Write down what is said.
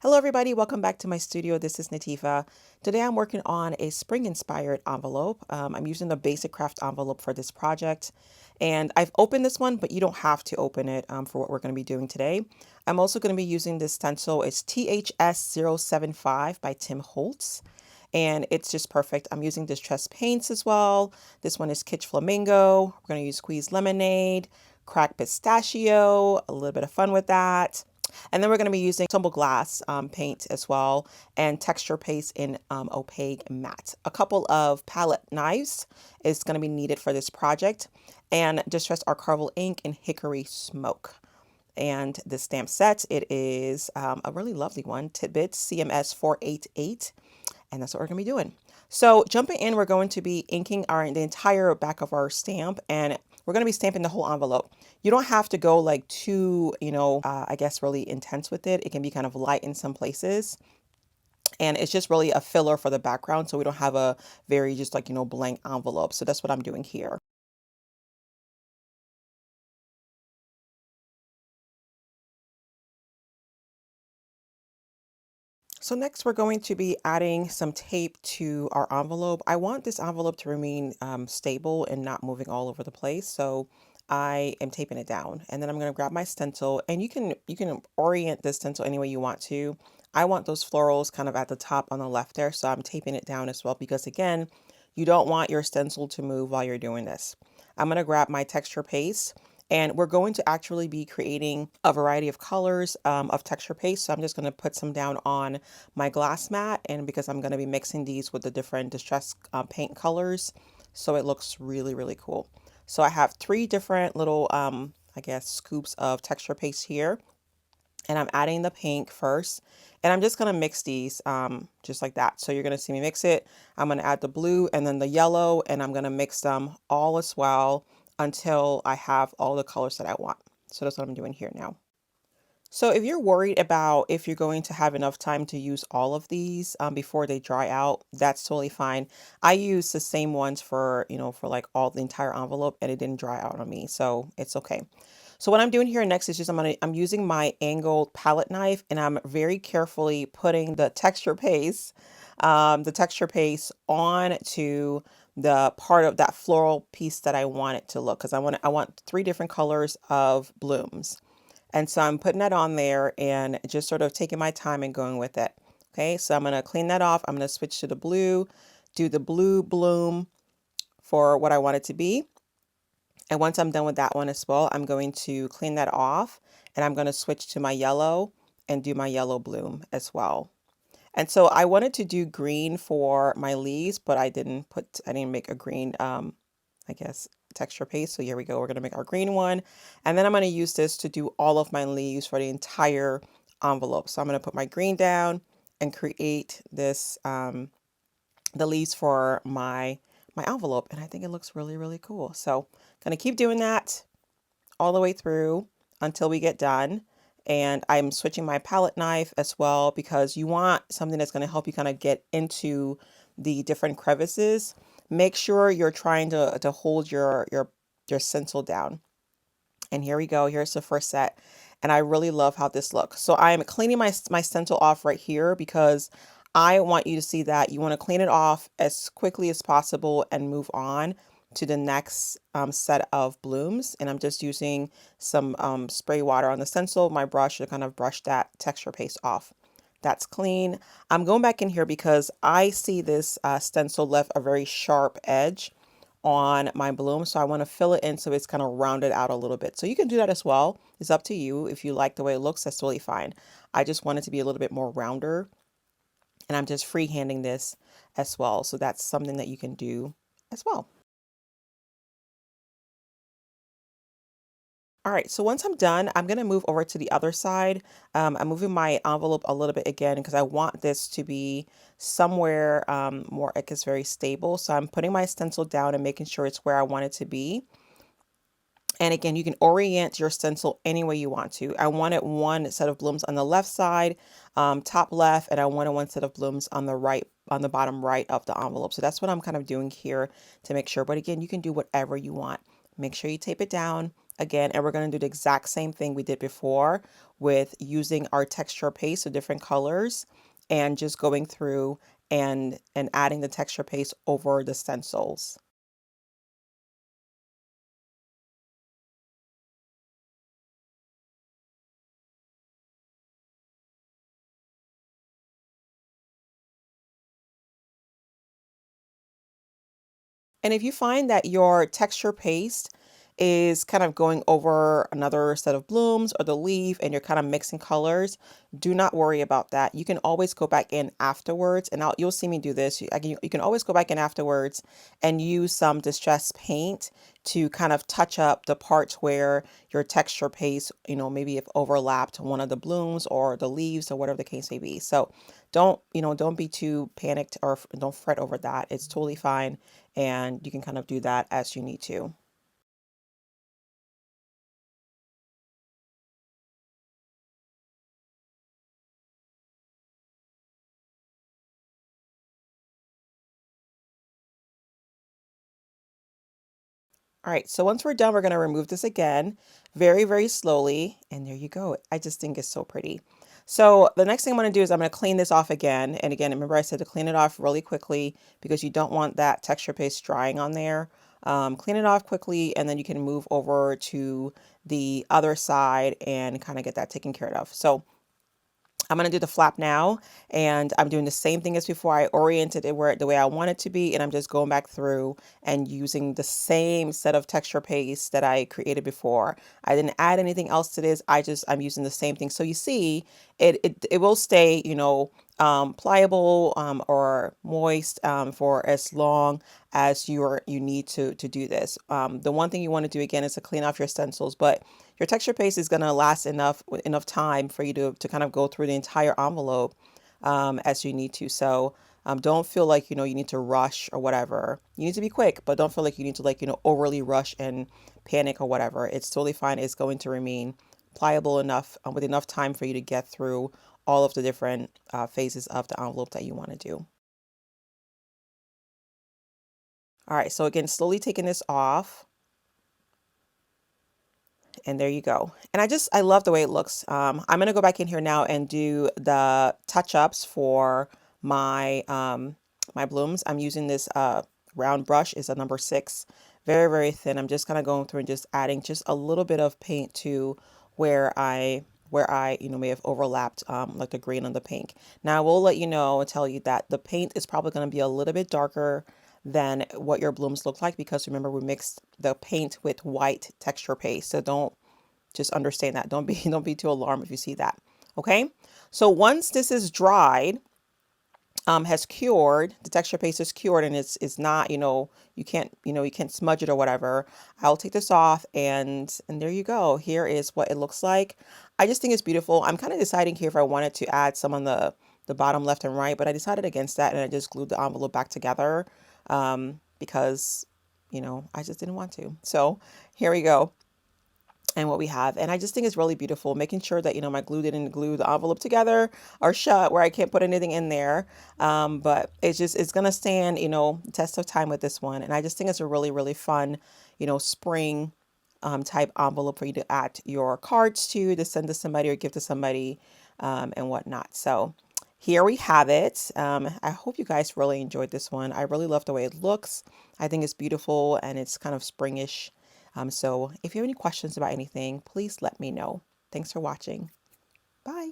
Hello everybody, welcome back to my studio. This is Nathifa. Today I'm working on a spring-inspired envelope. I'm using the basic Kraft envelope for this project. And I've opened this one, but you don't have to open it for what we're going to be doing today. I'm also going to be using this stencil. It's THS075 by Tim Holtz. And it's just perfect. I'm using distressed paints as well. This one is Kitsch Flamingo. We're going to use squeezed lemonade, cracked pistachio, a little bit of fun with that. And then we're going to be using tumble glass paint as well, and texture paste in opaque matte. A couple of palette knives is going to be needed for this project, and distressed archival ink in hickory smoke. And the stamp set, it is a really lovely one, Tidbits CMS 488, and that's what we're going to be doing. So jumping in, we're going to be inking the entire back of our stamp, and we're going to be stamping the whole envelope. You don't have to go like too, I guess really intense with it. It can be kind of light in some places. And it's just really a filler for the background, so we don't have a very just like, blank envelope. So that's what I'm doing here. So next we're going to be adding some tape to our envelope. I want this envelope to remain stable and not moving all over the place. So I am taping it down, and then I'm going to grab my stencil, and you can orient this stencil any way you want to. I want those florals kind of at the top on the left there. So I'm taping it down as well, because again, you don't want your stencil to move while you're doing this. I'm going to grab my texture paste, and we're going to actually be creating a variety of colors of texture paste. So I'm just going to put some down on my glass mat, and because I'm going to be mixing these with the different distress paint colors, so it looks really, really cool. So I have three different little, I guess, scoops of texture paste here, and I'm adding the pink first, and I'm just going to mix these just like that. So you're going to see me mix it. I'm going to add the blue and then the yellow, and I'm going to mix them all as well until I have all the colors that I want. So that's what I'm doing here now. So if you're worried about if you're going to have enough time to use all of these before they dry out, that's totally fine. I use the same ones for, for like all the entire envelope, and it didn't dry out on me, so it's okay. So what I'm doing here next is just I'm using my angled palette knife, and I'm very carefully putting the texture paste on to the part of that floral piece that I want it to look, because I want three different colors of blooms. And so I'm putting that on there and just sort of taking my time and going with it. Okay, so I'm going to clean that off. I'm going to switch to the blue, do the blue bloom for what I want it to be. And once I'm done with that one as well, I'm going to clean that off, and I'm going to switch to my yellow and do my yellow bloom as well. And so I wanted to do green for my leaves, but I didn't make a green, I guess, texture paste. So here we go. We're going to make our green one. And then I'm going to use this to do all of my leaves for the entire envelope. So I'm going to put my green down and create this, the leaves for my envelope. And I think it looks really, really cool. So going to keep doing that all the way through until we get done. And I'm switching my palette knife as well, because you want something that's going to help you kind of get into the different crevices. Make sure you're trying to hold your stencil down. And here we go. Here's the first set. And I really love how this looks. So I'm cleaning my stencil off right here, because I want you to see that you want to clean it off as quickly as possible and move on to the next set of blooms. And I'm just using some spray water on the stencil, my brush, to kind of brush that texture paste off. That's clean. I'm going back in here because I see this stencil left a very sharp edge on my bloom. So I want to fill it in so it's kind of rounded out a little bit. So you can do that as well. It's up to you. If you like the way it looks, that's totally fine. I just want it to be a little bit more rounder, and I'm just freehanding this as well. So that's something that you can do as well. All right, so once I'm done, I'm going to move over to the other side. I'm moving my envelope a little bit again, because I want this to be somewhere more, I guess, very stable. So I'm putting my stencil down and making sure it's where I want it to be. And again, you can orient your stencil any way you want to. I wanted one set of blooms on the left side, top left, and I wanted one set of blooms on the right, on the bottom right of the envelope. So that's what I'm kind of doing here to make sure. But again, you can do whatever you want. Make sure you tape it down. again, and we're going to do the exact same thing we did before with using our texture paste of different colors and just going through and adding the texture paste over the stencils. And if you find that your texture paste is kind of going over another set of blooms or the leaf and you're kind of mixing colors, do not worry about that. You can always go back in afterwards, and you'll see me do this. You can always go back in afterwards and use some distress paint to kind of touch up the parts where your texture paste, maybe if overlapped one of the blooms or the leaves or whatever the case may be. So don't be too panicked or don't fret over that. It's totally fine. And you can kind of do that as you need to. All right, so once we're done, we're going to remove this again very, very slowly. And there you go. I just think it's so pretty. So the next thing I'm going to do is I'm going to clean this off again. And again, remember I said to clean it off really quickly because you don't want that texture paste drying on there. Clean it off quickly, and then you can move over to the other side and kind of get that taken care of. So I'm going to do the flap now, and I'm doing the same thing as before. I oriented it the way I want it to be, and I'm just going back through and using the same set of texture paste that I created before. I didn't add anything else to this. I'm using the same thing. So you see, it will stay, pliable or moist for as long as you need to do this. The one thing you want to do again is to clean off your stencils, but your texture paste is going to last enough time for you to kind of go through the entire envelope as you need to. So don't feel like you need to rush or whatever. You need to be quick, but don't feel like you need to overly rush and panic or whatever. It's totally fine. It's going to remain pliable enough with enough time for you to get through all of the different phases of the envelope that you want to do. All right, so again, slowly taking this off. And there you go. And I love the way it looks. I'm going to go back in here now and do the touch-ups for my blooms. I'm using this round brush. Is a number 6. Very, very thin. I'm just kind of going through and just adding just a little bit of paint to where I may have overlapped like the green and the pink. Now I will let you know and tell you that the paint is probably going to be a little bit darker than what your blooms look like, because remember we mixed the paint with white texture paste. So just understand that. Don't be too alarmed if you see that. Okay. So once this is dried, has cured, the texture paste is cured, and it's not, you can't smudge it or whatever. I'll take this off, and there you go. Here is what it looks like. I just think it's beautiful. I'm kind of deciding here if I wanted to add some on the bottom left and right, but I decided against that, and I just glued the envelope back together because I just didn't want to. So here we go. And what we have, and I just think it's really beautiful, making sure that my glue didn't glue the envelope together or shut where I can't put anything in there. But it's gonna stand the test of time with this one, and I just think it's a really, really fun spring type envelope for you to add your cards to send to somebody or give to somebody and whatnot. So here we have it. I hope you guys really enjoyed this one. I really love the way it looks. I think it's beautiful, and it's kind of springish. So if you have any questions about anything, please let me know. Thanks for watching. Bye.